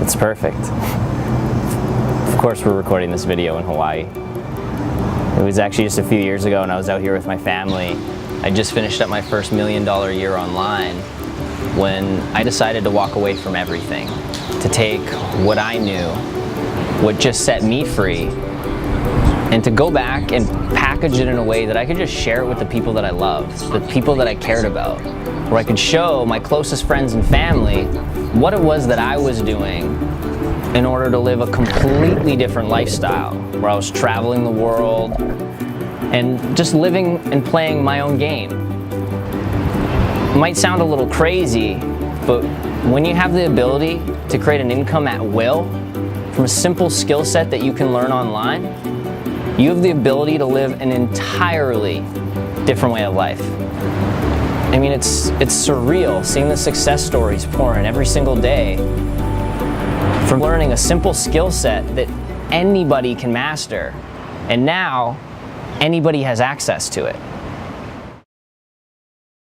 It's perfect. Of course we're recording this video in Hawaii. It was actually just a few years ago and I was out here with my family. I just finished up my first $1 million year online when I decided to walk away from everything, to take what I knew, what just set me free, and to go back and package it in a way that I could just share it with the people that I loved, the people that I cared about, where I could show my closest friends and family what it was that I was doing in order to live a completely different lifestyle, where I was traveling the world and just living and playing my own game. It might sound a little crazy, but when you have the ability to create an income at will from a simple skill set that you can learn online, you have the ability to live an entirely different way of life. I mean, it's surreal seeing the success stories pour in every single day from learning a simple skill set that anybody can master, and now anybody has access to it.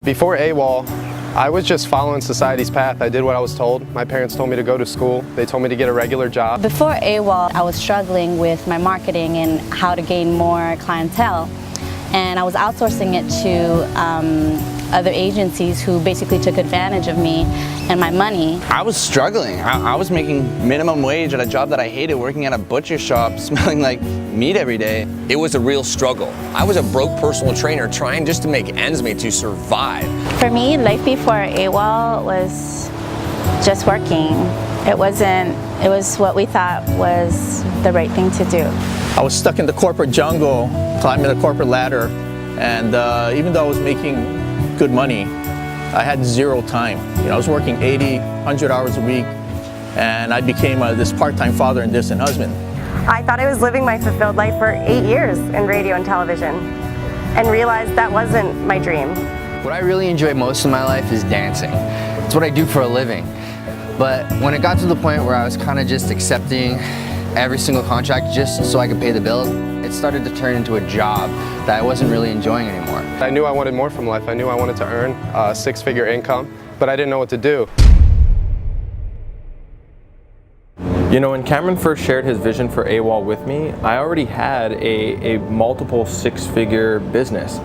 Before AWOL, I was just following society's path. I did what I was told. My parents told me to go to school. They told me to get a regular job. Before AWOL, I was struggling with my marketing and how to gain more clientele. And I was outsourcing it to other agencies who basically took advantage of me and my money. I was struggling. I was making minimum wage at a job that I hated, working at a butcher shop, smelling like meat every day. It was a real struggle. I was a broke personal trainer trying just to make ends meet to survive. For me, life before AWOL was just working. It was what we thought was the right thing to do. I was stuck in the corporate jungle, climbing the corporate ladder, and even though I was making good money, I had zero time. I was working 80, 100 hours a week, and I became this part-time father and distant husband. I thought I was living my fulfilled life for 8 years in radio and television, and realized that wasn't my dream. What I really enjoy most in my life is dancing. It's what I do for a living. But when it got to the point where I was kind of just accepting every single contract just so I could pay the bills, it started to turn into a job that I wasn't really enjoying anymore. I knew I wanted more from life. I knew I wanted to earn a six-figure income, but I didn't know what to do. You know, when Cameron first shared his vision for AWOL with me, I already had a multiple six-figure business.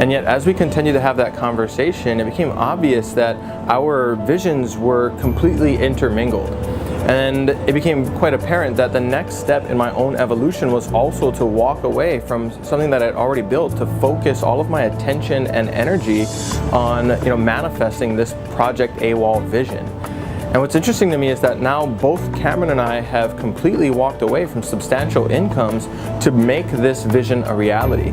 And yet, as we continued to have that conversation, it became obvious that our visions were completely intermingled. And it became quite apparent that the next step in my own evolution was also to walk away from something that I'd already built, to focus all of my attention and energy on, manifesting this Project AWOL vision. And what's interesting to me is that now both Cameron and I have completely walked away from substantial incomes to make this vision a reality.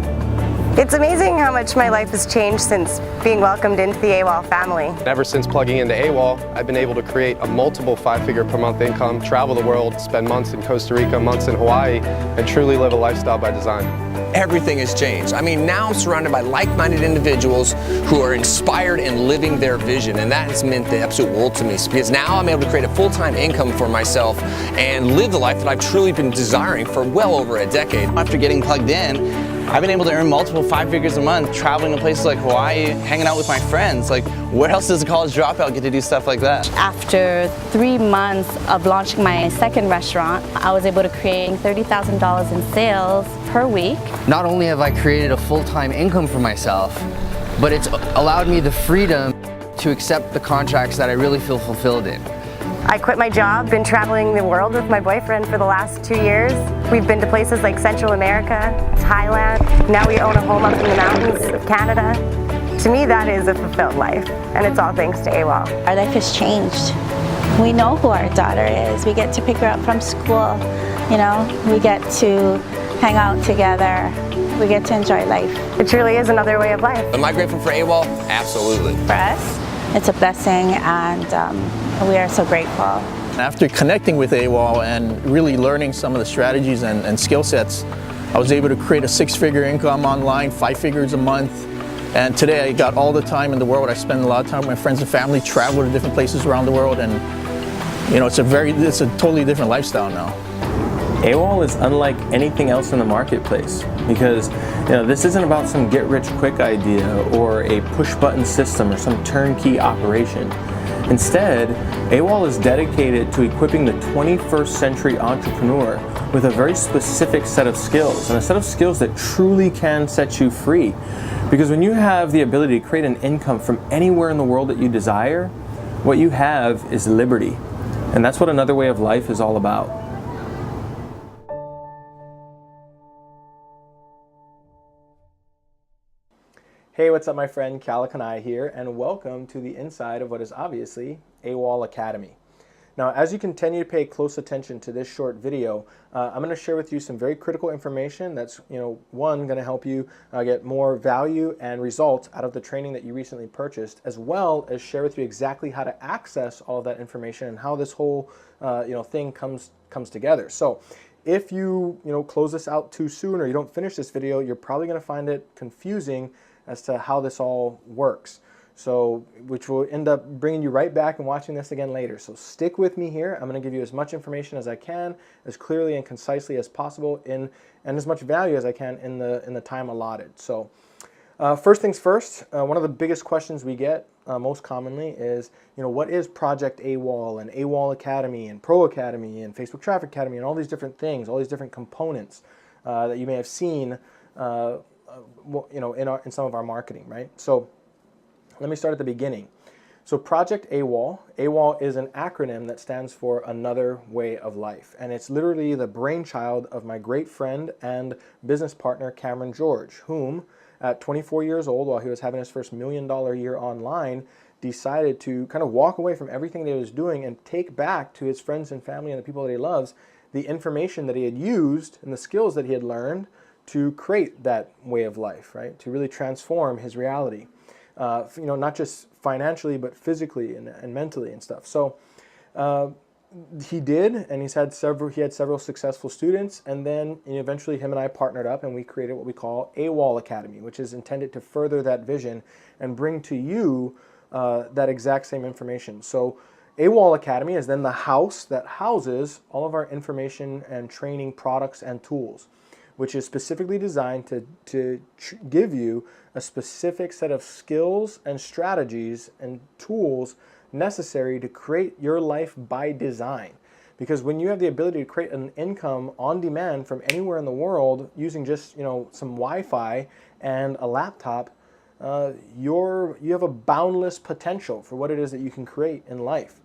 It's amazing how much my life has changed since being welcomed into the AWOL family. Ever since plugging into AWOL, I've been able to create a multiple five-figure per month income, travel the world, spend months in Costa Rica, months in Hawaii, and truly live a lifestyle by design. Everything has changed. I mean, now I'm surrounded by like-minded individuals who are inspired and living their vision, and that has meant the absolute world to me, because now I'm able to create a full-time income for myself and live the life that I've truly been desiring for well over a decade. After getting plugged in, I've been able to earn multiple 5 figures a month, traveling to places like Hawaii, hanging out with my friends. Like, where else does a college dropout get to do stuff like that? After 3 months of launching my second restaurant, I was able to create $30,000 in sales per week. Not only have I created a full-time income for myself, but it's allowed me the freedom to accept the contracts that I really feel fulfilled in. I quit my job, been traveling the world with my boyfriend for the last 2 years. We've been to places like Central America, Thailand. Now we own a home up in the mountains of Canada. To me, that is a fulfilled life, and it's all thanks to AWOL. Our life has changed. We know who our daughter is. We get to pick her up from school. We get to hang out together. We get to enjoy life. It truly is another way of life. Am I grateful for AWOL? Absolutely. For us, it's a blessing, and we are so grateful. After connecting with AWOL and really learning some of the strategies and skill sets, I was able to create a six-figure income online, 5 figures a month. And today I got all the time in the world. I spend a lot of time with my friends and family, travel to different places around the world, and it's a totally different lifestyle now. AWOL is unlike anything else in the marketplace because this isn't about some get-rich-quick idea or a push-button system or some turnkey operation. Instead, AWOL is dedicated to equipping the 21st century entrepreneur with a very specific set of skills, and a set of skills that truly can set you free. Because when you have the ability to create an income from anywhere in the world that you desire, what you have is liberty. And that's what Another Way of Life is all about. Hey, what's up my friend? Cal Kanai here, and welcome to the inside of what is obviously AWOL Academy. Now, as you continue to pay close attention to this short video, I'm going to share with you some very critical information that's, one, going to help you get more value and results out of the training that you recently purchased, as well as share with you exactly how to access all of that information and how this whole, thing comes together. So, if you, close this out too soon or you don't finish this video, you're probably going to find it confusing as to how this all works. So, which will end up bringing you right back and watching this again later. So stick with me here. I'm going to give you as much information as I can, as clearly and concisely as possible, and as much value as I can in the time allotted. So, first things first, one of the biggest questions we get most commonly is, what is Project AWOL and AWOL Academy and Pro Academy and Facebook Traffic Academy and all these different things, all these different components that you may have seen in some of our marketing, right? So let me start at the beginning. So Project AWOL, AWOL is an acronym that stands for Another Way of Life. And it's literally the brainchild of my great friend and business partner, Cameron George, whom at 24 years old, while he was having his first $1 million year online, decided to kind of walk away from everything that he was doing and take back to his friends and family and the people that he loves the information that he had used and the skills that he had learned to create that way of life, right? To really transform his reality, not just financially, but physically and mentally and stuff. So he did, and he had several successful students, and then eventually him and I partnered up and we created what we call AWOL Academy, which is intended to further that vision and bring to you that exact same information. So AWOL Academy is then the house that houses all of our information and training products and tools, which is specifically designed to give you a specific set of skills and strategies and tools necessary to create your life by design. Because when you have the ability to create an income on demand from anywhere in the world using just some Wi-Fi and a laptop, you have a boundless potential for what it is that you can create in life.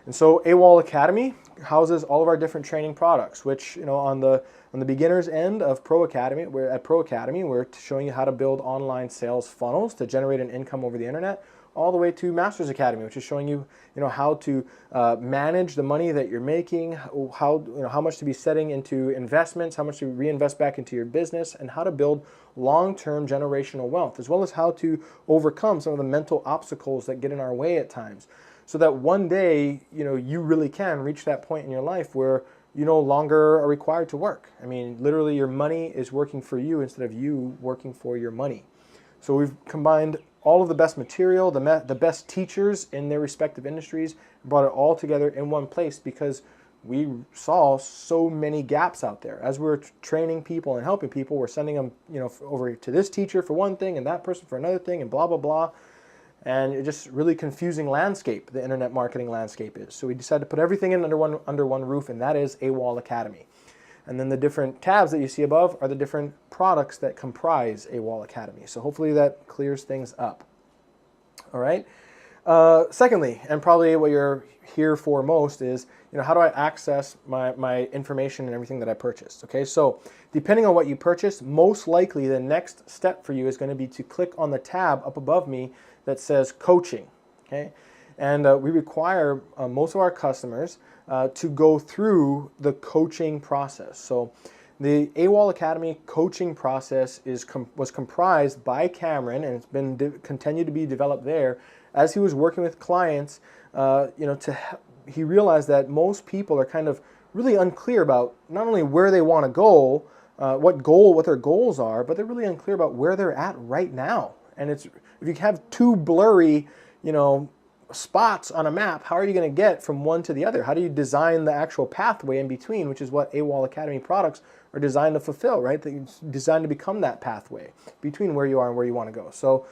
And so AWOL Academy houses all of our different training products, which on the beginner's end of Pro Academy, we're showing you how to build online sales funnels to generate an income over the internet, all the way to Master's Academy, which is showing you how to manage the money that you're making, how much to be setting into investments, how much to reinvest back into your business, and how to build long-term generational wealth, as well as how to overcome some of the mental obstacles that get in our way at times, so that one day you really can reach that point in your life where you no longer are required to work. I mean, literally your money is working for you instead of you working for your money. So we've combined all of the best material, the best teachers in their respective industries, brought it all together in one place because we saw so many gaps out there. As we're training people and helping people, we're sending them over to this teacher for one thing and that person for another thing and blah, blah, blah. And it's just really confusing landscape, the internet marketing landscape is. So we decided to put everything in under one roof, and that is AWOL Academy. And then the different tabs that you see above are the different products that comprise AWOL Academy. So hopefully that clears things up. All right. Secondly, and probably what you're here for most is, how do I access my information and everything that I purchased? Okay, so depending on what you purchased, most likely the next step for you is going to be to click on the tab up above me that says coaching. Okay, and we require most of our customers to go through the coaching process. So the AWOL Academy coaching process was comprised by Cameron, and it's been continued to be developed there as he was working with clients. He realized that most people are kind of really unclear about not only where they want to go, what their goals are, but they're really unclear about where they're at right now. And if you have two blurry, spots on a map, how are you going to get from one to the other? How do you design the actual pathway in between, which is what AWOL Academy products are designed to fulfill, right? They're designed to become that pathway between where you are and where you want to go. So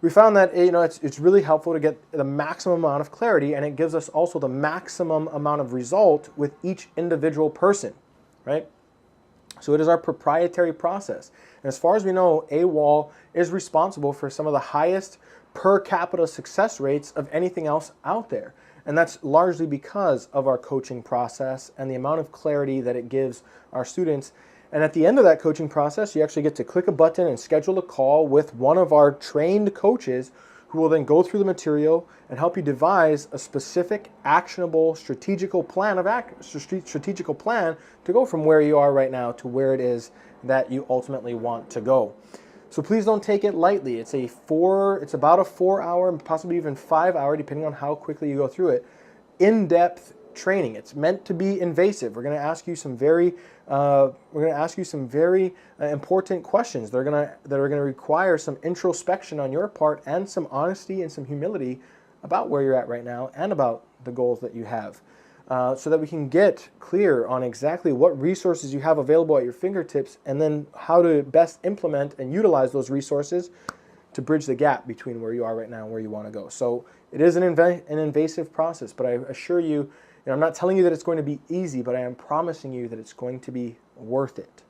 we found that it's really helpful to get the maximum amount of clarity, and it gives us also the maximum amount of result with each individual person, right? So it is our proprietary process. And as far as we know, AWOL is responsible for some of the highest per capita success rates of anything else out there. And that's largely because of our coaching process and the amount of clarity that it gives our students. And at the end of that coaching process, you actually get to click a button and schedule a call with one of our trained coaches who will then go through the material and help you devise a specific, actionable, strategical plan to go from where you are right now to where it is that you ultimately want to go. So please don't take it lightly. It's about a 4-hour, possibly even 5-hour, depending on how quickly you go through it, in-depth training. It's meant to be invasive. We're going to ask you some very important questions that are going to require some introspection on your part and some honesty and some humility about where you're at right now and about the goals that you have, so that we can get clear on exactly what resources you have available at your fingertips and then how to best implement and utilize those resources to bridge the gap between where you are right now and where you want to go. So it is an invasive process, but I assure you, I'm not telling you that it's going to be easy, but I am promising you that it's going to be worth it.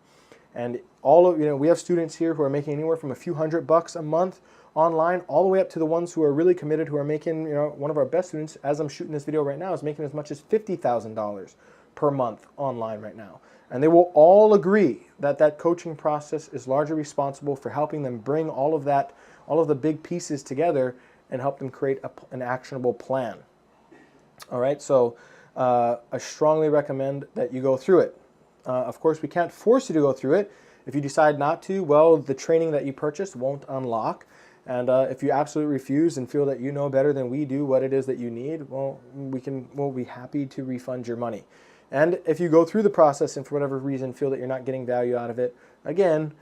And we have students here who are making anywhere from a few $100 a month online, all the way up to the ones who are really committed, who are making, one of our best students, as I'm shooting this video right now, is making as much as $50,000 per month online right now. And they will all agree that that coaching process is largely responsible for helping them bring all of the big pieces together and help them create an actionable plan. All right, so I strongly recommend that you go through it. Of course, we can't force you to go through it. If you decide not to, well, the training that you purchased won't unlock. And if you absolutely refuse and feel that you know better than we do what it is that you need, well, we'll be happy to refund your money. And if you go through the process and for whatever reason feel that you're not getting value out of it, again,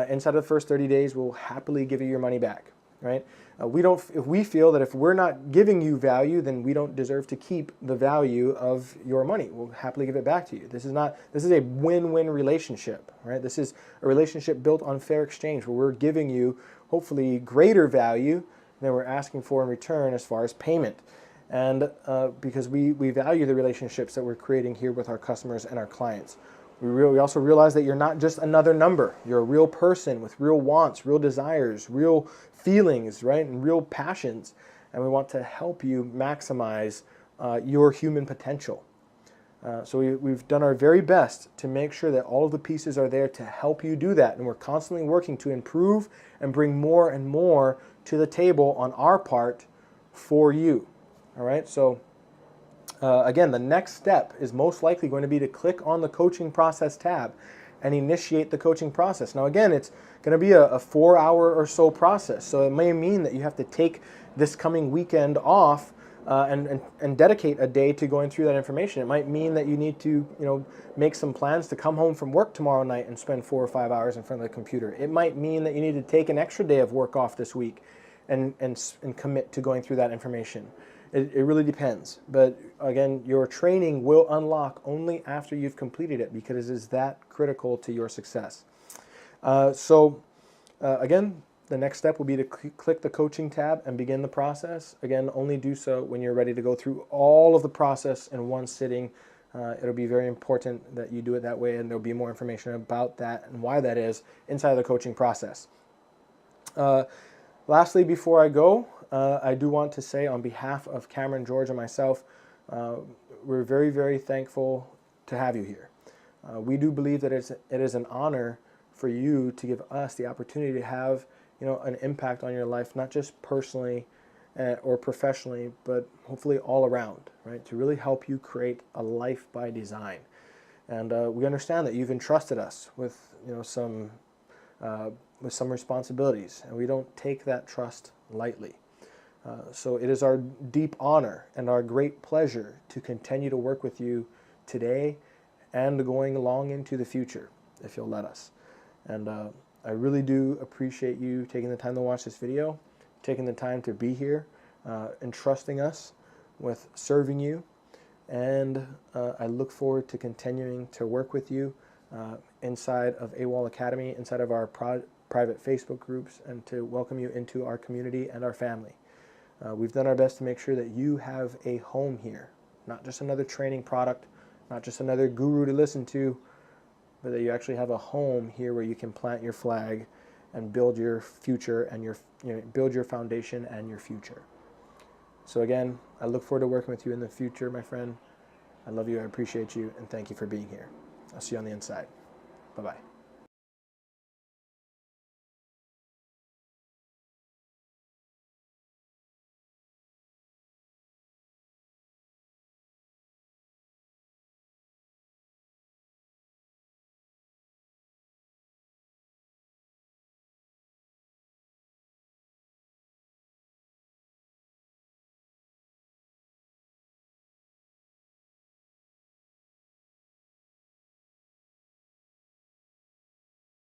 inside of the first 30 days, we'll happily give you your money back, right? If we feel that if we're not giving you value, then we don't deserve to keep the value of your money. We'll happily give it back to you. This is a win-win relationship, right? This is a relationship built on fair exchange where we're giving you hopefully greater value than we're asking for in return as far as payment. And because we value the relationships that we're creating here with our customers and our clients. We also realize that you're not just another number. You're a real person with real wants, real desires, real feelings, right, and real passions. And we want to help you maximize your human potential. So we've done our very best to make sure that all of the pieces are there to help you do that. And we're constantly working to improve and bring more and more to the table on our part for you. All right, so again, the next step is most likely going to be to click on the coaching process tab and initiate the coaching process. Now again, it's going to be a 4-hour or so process. So it may mean that you have to take this coming weekend off and dedicate a day to going through that information. It might mean that you need to make some plans to come home from work tomorrow night and spend 4 or 5 hours in front of the computer. It might mean that you need to take an extra day of work off this week and commit to going through that information. It really depends. But again, your training will unlock only after you've completed it because it is that critical to your success. Again, the next step will be to click the coaching tab and begin the process. Again, only do so when you're ready to go through all of the process in one sitting. It'll be very important that you do it that way, and there'll be more information about that and why that is inside of the coaching process. Lastly, before I go, I do want to say on behalf of Cameron, George, and myself, we're very, very thankful to have you here. We do believe that it is an honor for you to give us the opportunity to have an impact on your life, not just personally or professionally, but hopefully all around, right? To really help you create a life by design. And we understand that you've entrusted us with some responsibilities, and we don't take that trust lightly. So it is our deep honor and our great pleasure to continue to work with you today and going long into the future, if you'll let us. And I really do appreciate you taking the time to watch this video, taking the time to be here, entrusting us with serving you. And I look forward to continuing to work with you inside of AWOL Academy, inside of our private Facebook groups and to welcome you into our community and our family. We've done our best to make sure that you have a home here, not just another training product, not just another guru to listen to, but that you actually have a home here where you can plant your flag and build your future and build your foundation and your future. So again, I look forward to working with you in the future, my friend. I love you, I appreciate you, and thank you for being here. I'll see you on the inside. Bye-bye.